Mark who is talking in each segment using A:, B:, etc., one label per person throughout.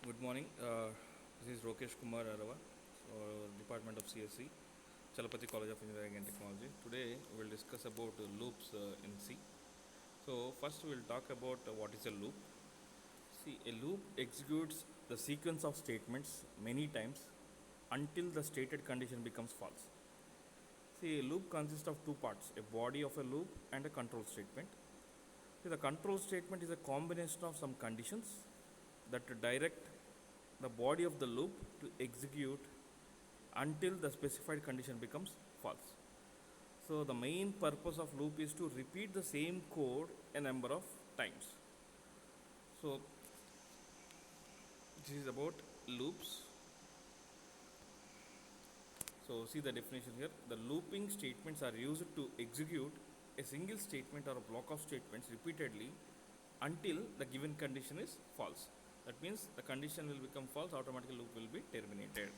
A: Good morning. This is Rokesh Kumar Arava, Department of CSC, Chalapati College of Engineering and Technology. Today we will discuss about loops in C. So first we will talk about what is a loop. See, a loop executes the sequence of statements many times until the stated condition becomes false. See, a loop consists of two parts: a body of a loop and a control statement. See, the control statement is a combination of some conditions that direct the body of the loop to execute until the specified condition becomes false. So the main purpose of loop is to repeat the same code a number of times. So this is about loops. So see the definition here. The looping statements are used to execute a single statement or a block of statements repeatedly until the given condition is false. That means the condition will become false, automatically loop will be terminated.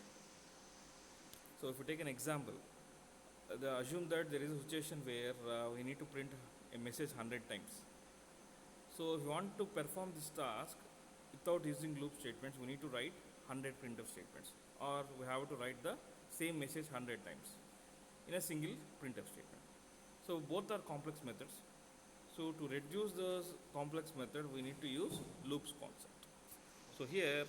A: So if you take an example, assume that there is a situation where we need to print a message 100 times. So if you want to perform this task without using loop statements, we need to write 100 printf statements, or we have to write the same message 100 times in a single printf statement. So both are complex methods. So to reduce the complex method, we need to use loops concept. So here,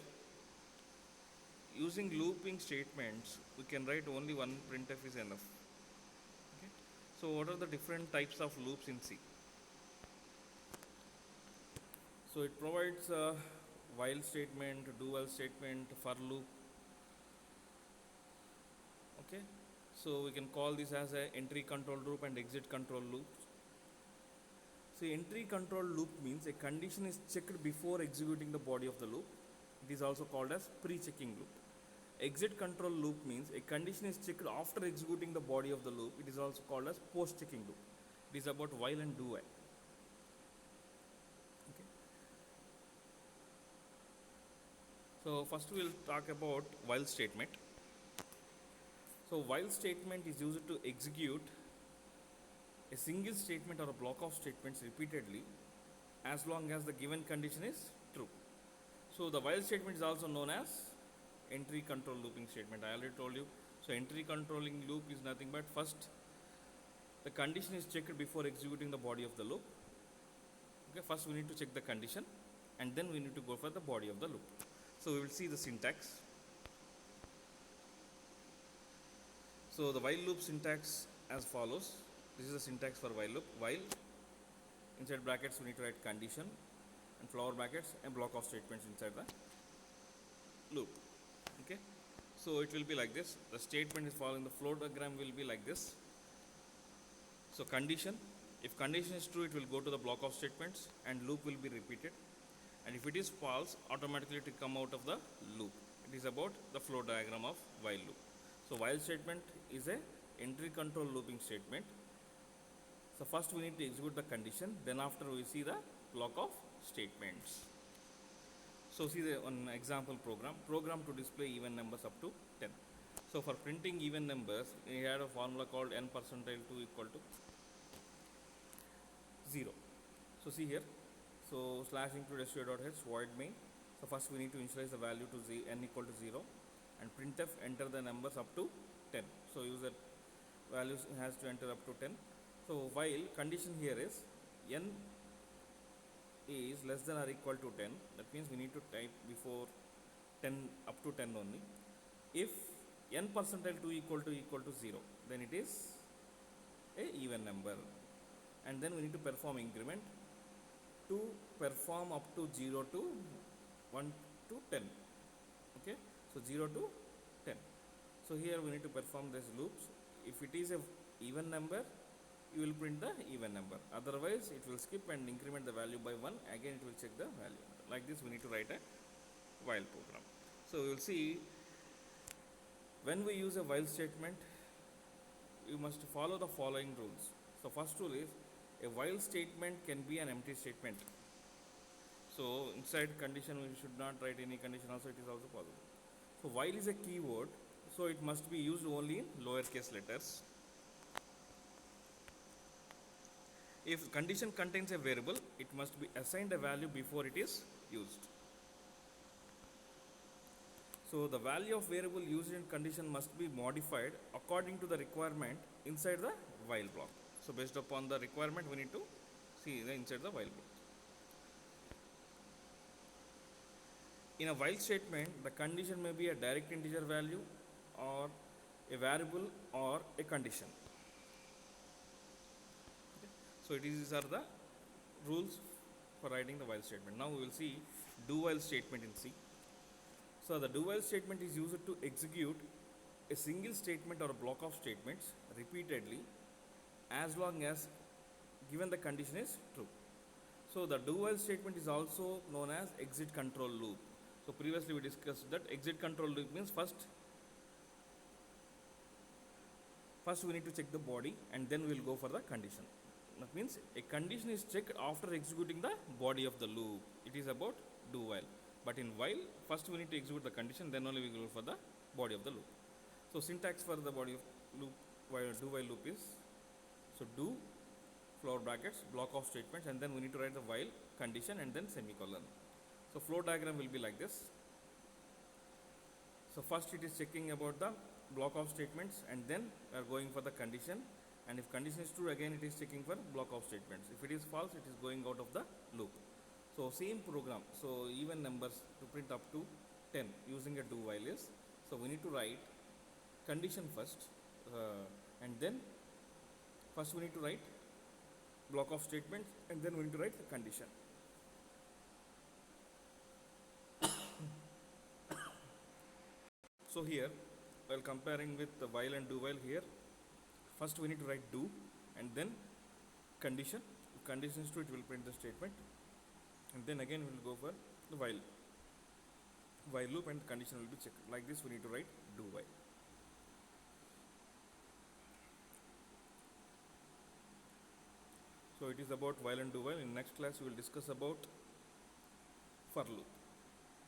A: using looping statements, we can write only one printf is enough. Okay. So what are the different types of loops in C? So it provides a while statement, do while statement, for loop. Okay. So we can call this as a entry control loop and exit control loop. So entry control loop means a condition is checked before executing the body of the loop. It is also called as pre-checking loop. Exit control loop means a condition is checked after executing the body of the loop. It is also called as post-checking loop. It is about while and do while. Okay. So first we will talk about while statement. So while statement is used to execute a single statement or a block of statements repeatedly as long as the given condition is true. So the while statement is also known as entry control looping statement. I already told you. So entry controlling loop is nothing but first the condition is checked before executing the body of the loop. Okay, first we need to check the condition and then we need to go for the body of the loop. So we will see the syntax. So the while loop syntax as follows. This is the syntax for while loop. While, inside brackets we need to write condition, and flower brackets and block of statements inside the loop. Okay. So it will be like this. The statement is following the flow diagram will be like this. So condition, if condition is true, it will go to the block of statements and loop will be repeated. And if it is false, automatically it will come out of the loop. It is about the flow diagram of while loop. So while statement is a entry control looping statement. So first we need to execute the condition, then after we see the block of statements. So see the one example program to display even numbers up to 10. So for printing even numbers, we had a formula called n percentile 2 equal to 0. So see here, so slash include str.h void main. So first we need to initialize the value to n equal to 0 and printf enter the numbers up to 10. So user values has to enter up to 10. So while condition here is n is less than or equal to 10, that means we need to type before 10 up to 10 only. If n percentile 2 equal to 0, then it is a even number, and then we need to perform increment to perform up to 0 to 1 to 10. Okay, so 0 to 10. So here we need to perform these loops. If it is a even number, you will print the even number, otherwise it will skip and increment the value by 1, again it will check the value. Like this we need to write a while program. So we will see, when we use a while statement, you must follow the following rules. So first rule is a while statement can be an empty statement. So inside condition we should not write any condition, also it is also possible. So while is a keyword, so it must be used only in lowercase letters. If condition contains a variable, it must be assigned a value before it is used. So the value of variable used in condition must be modified according to the requirement inside the while block. So based upon the requirement, we need to see the inside the while block. In a while statement, the condition may be a direct integer value or a variable or a condition. Okay. So these are the rules for writing the while statement. Now we will see do while statement in C. So the do while statement is used to execute a single statement or a block of statements repeatedly as long as given the condition is true. So the do while statement is also known as exit control loop. So previously we discussed that exit control loop means first we need to check the body and then we will go for the condition. That means a condition is checked after executing the body of the loop. It is about do while. But in while, first we need to execute the condition, then only we go for the body of the loop. So syntax for the body of loop, do while loop is, so do floor brackets, block of statements, and then we need to write the while condition and then semicolon. So flow diagram will be like this. So first it is checking about the block of statements and then we are going for the condition, and if condition is true, again it is checking for block of statements. If it is false, it is going out of the loop. So same program, so even numbers to print up to 10 using a do while is, so we need to write condition first and then first we need to write block of statements and then we need to write the condition. So here, while comparing with the while and do while here, first we need to write do and then condition. If condition is true, it will print the statement. And then again we will go for the while loop and the condition will be checked. Like this we need to write do while. So it is about while and do while. In next class we will discuss about for loop.